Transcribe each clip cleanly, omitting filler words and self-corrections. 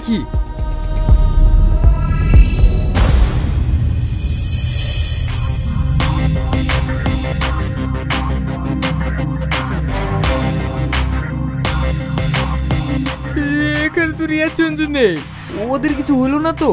দেখি। এখানে তো রিয়া চঞ্চু নেই, ওদের কিছু হলো না তো?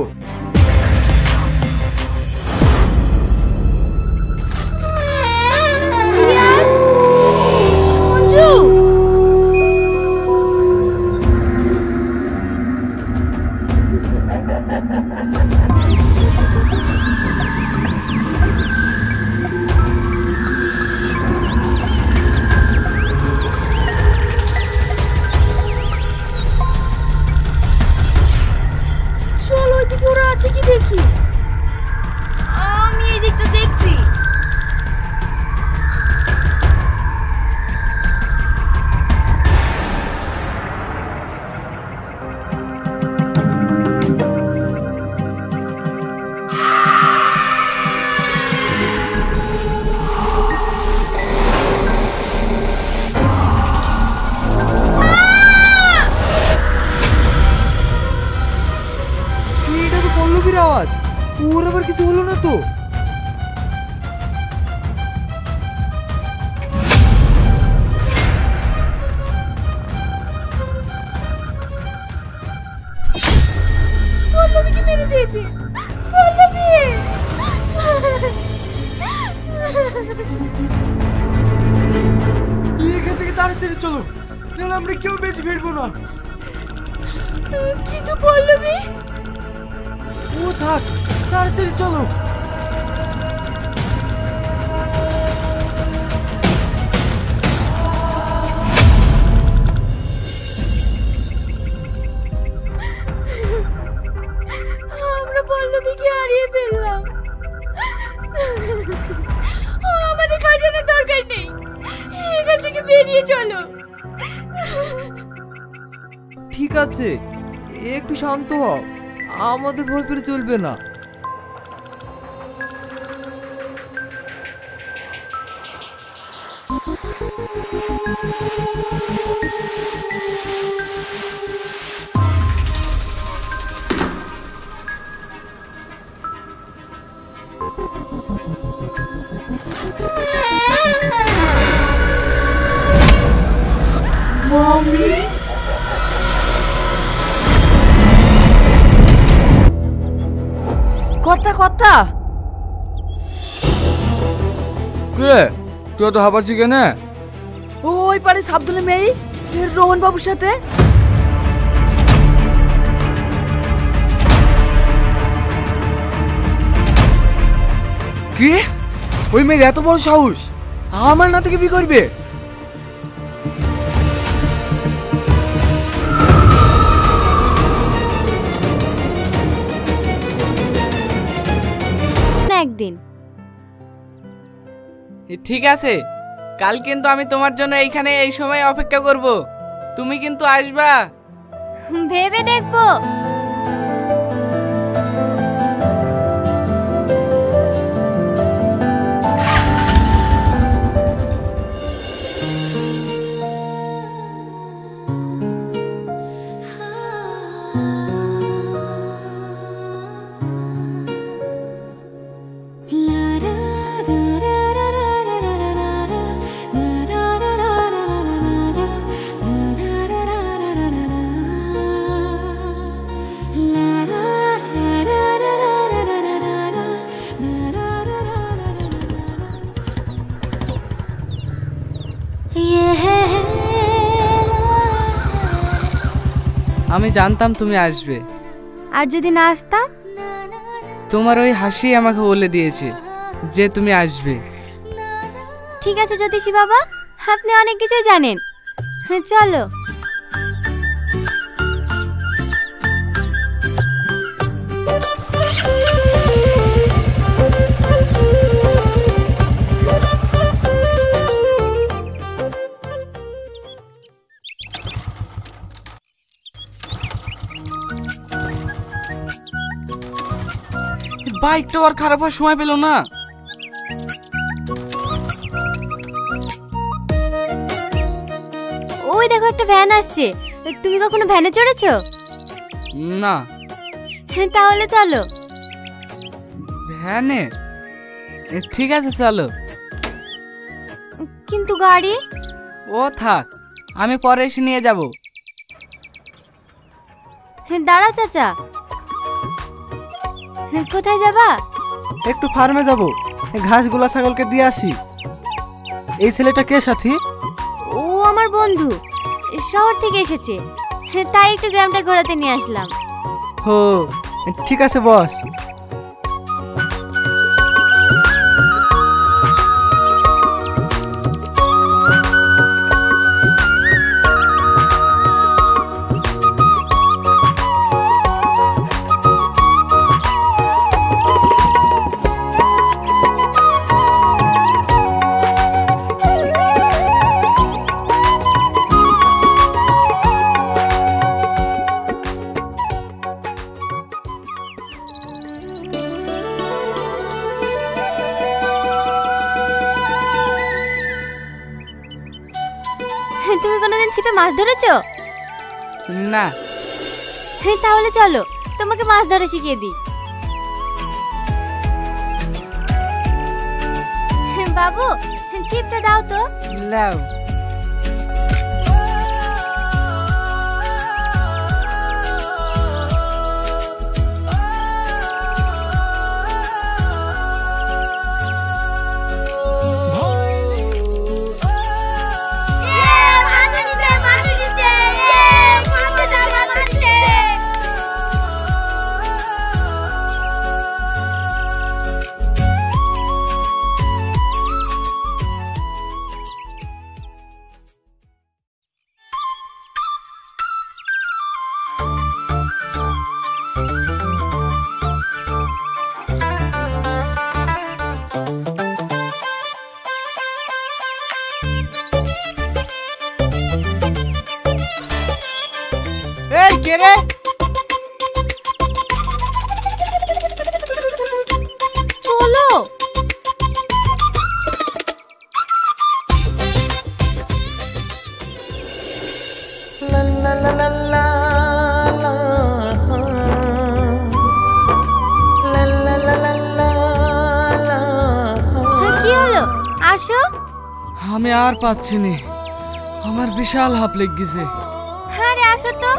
আওয়াজ, ওর আবার কিছু হলো না তো? পল্লবীকে মেরে দিয়েছে। পল্লবী, এখান থেকে তাড়াতাড়ি চলো, নাহলে আমরা কেউ বেঁচে ফিরবো না। কিন্তু পল্লবী, ও থাক, তাড়াতাড়ি চলো। আমরা পল্লবীকে হারিয়ে ফেললাম। আমাদের খাজানার দরকার নেই, এখান থেকে বেরিয়ে চলো। ঠিক আছে, একটু শান্ত হও, আমাদের ভয় পেলে চলবে না। মমি, কথা কথা কে তুই তো হাবাচ্ছি কেন? ওই পারে সাবধানে মেয়ে রোহন বাবুর সাথে। কি? ওই মেয়ের এত বড় সাহস আমার না থেকে বিয়ে করবে? একদিন ঠিক আছে, কাল কিন্তু আমি তোমার জন্য এইখানে এই সময় অপেক্ষা করব, তুমি কিন্তু আসবা। ভেবে দেখবো। আমি জানতাম তুমি আসবে, আর যদি না আসতাম? তোমার ওই হাসি আমাকে বলে দিয়েছে যে তুমি আসবে। ঠিক আছে জ্যোতিষী বাবা, আপনি অনেক কিছুই জানেন, চলো। বাইকটা আর খারাপ হওয়ার সময় পেল না। ওই দেখো একটা ভ্যান আসছে, তুমি কখনো ভ্যানে চড়েছো? না। তাহলে চলো। ভ্যানে? ঠিক আছে চলো। কিন্তু গাড়ি? ও থাক, আমি পরে এসে নিয়ে যাব। দাঁড়াও চাচা, কোথায় যাবা? একটু ফার্মে যাব, ঘাসগুলা ছাগলকে দিয়ে আসি। এই ছেলেটা কে সাথী? ও আমার বন্ধু, শহর থেকে এসেছে, তাই একটু গ্রামটা ঘোরাতে নিয়ে আসলাম। হো, ঠিক আছে বস। তুমি কোনোদিন ছিপে মাছ ধরেছো? না। তাহলে চলো, তোমাকে মাছ ধরা শিখিয়ে দিই। বাবু, ছিপটা দাও তো। লাও। এই কে রে? চলো। কি হলো? আসো। আমি আর পাচ্ছি না, আমার বিশাল হাঁপ লেগেছে। আরে আসো তো।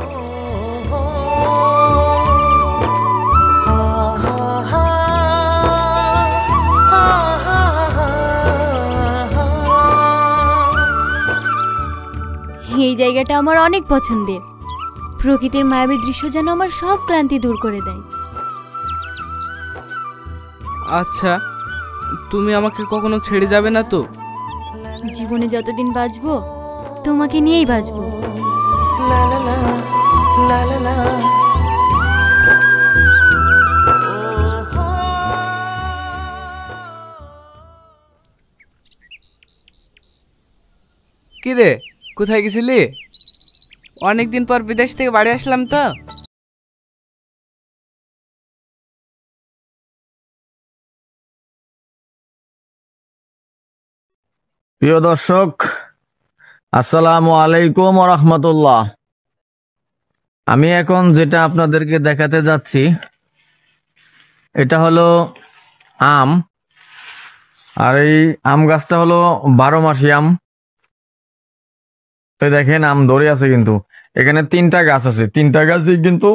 এই জায়গাটা আমার অনেক পছন্দের। প্রকৃতির মায়াবী দৃশ্য যেন আমার সব ক্লান্তি দূর করে দেয়। আচ্ছা, তুমি আমাকে কখনো ছেড়ে যাবে না তো? জীবনে যতদিন বাঁচবো তোমাকে নিয়েই বাঁচবো। কি রে, কোথায় গেছিলি? অনেকদিন পর বিদেশ থেকে বাড়ি আসলাম তো। প্রিয় দর্শক, আসসালামু আলাইকুম ওয়া রাহমাতুল্লাহ। আমি এখন যেটা আপনাদেরকে দেখাতে যাচ্ছি এটা হলো আম। আর এই আম গাছটা হলো 12 মাসি আম। এই দেখেন আম ধরে আছে, কিন্তু এখানে 3টা গাছ আছে, 3টা গাছে কিন্তু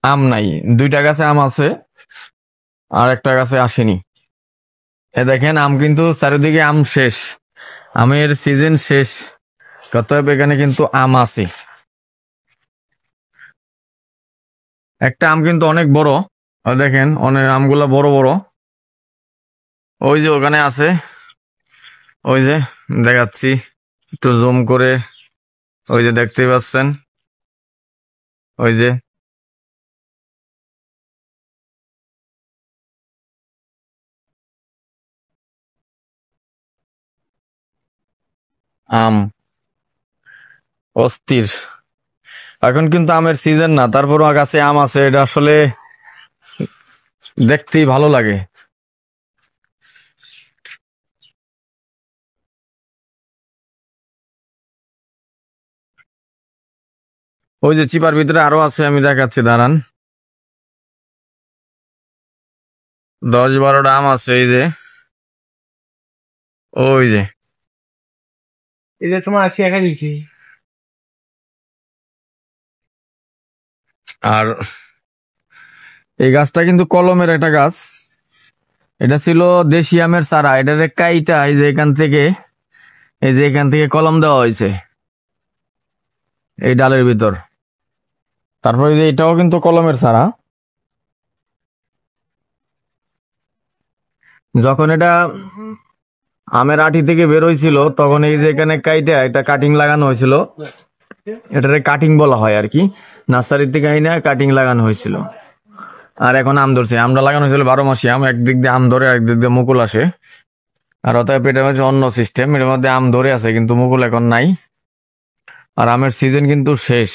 আম নাই। 2টা গাছে আম আছে আর একটা গাছে আসেনি। এ দেখেন আম কিন্তু চারিদিকে আম শেষ, আমের সিজন শেষ, অতএব এখানে কিন্তু আম আছে। একটা আম কিন্তু অনেক বড়, দেখেন অনেক আমগুলা বড় বড়। ওই যে ওখানে আছে, ওই যে দেখাচ্ছি একটু জুম করে, ওই যে দেখতে পাচ্ছেন, ওই যে আম অস্থির। এখন কিন্তু আমের সিজন না, তারপরও গাছে আম আছে, এটা আসলে দেখতেই ভালো লাগে। ওই যে চিপার ভিতরে আরো আছে, আমি দেখাচ্ছি দাঁড়ান। 10-12টা আম আছে, এই যে ওই যে। এটা তোমার 80 টাকা দিচ্ছি। আর এই গাছটা কিন্তু কলমের একটা গাছ। এটা ছিল দেশি আমের চারা, এটার কাইটা এই যে এখান থেকে কলম দেওয়া হয়েছে এই ডালের ভিতর। তারপরে যে এটাও কিন্তু কলমের চারা। যখন এটা আমের আটি থেকে বের হয়েছিল তখন এই যে এখানে কাইটা একটা কাটিং লাগানো হয়েছিল, এটারে কাটিং বলা হয় আর কি। নার্সারি থেকে আইনা কাটিং লাগানো হয়েছিল। আর এখন আম ধরছে। আমটা লাগানো হয়েছিল 12 মাসি আম, একদিক দিয়ে আম ধরে একদিক দিয়ে মুকুল আসে। আর অতএব এটার মধ্যে অন্য সিস্টেম, এর মধ্যে আম ধরে আছে কিন্তু মুকুল এখন নাই। আর আমের সিজন কিন্তু শেষ।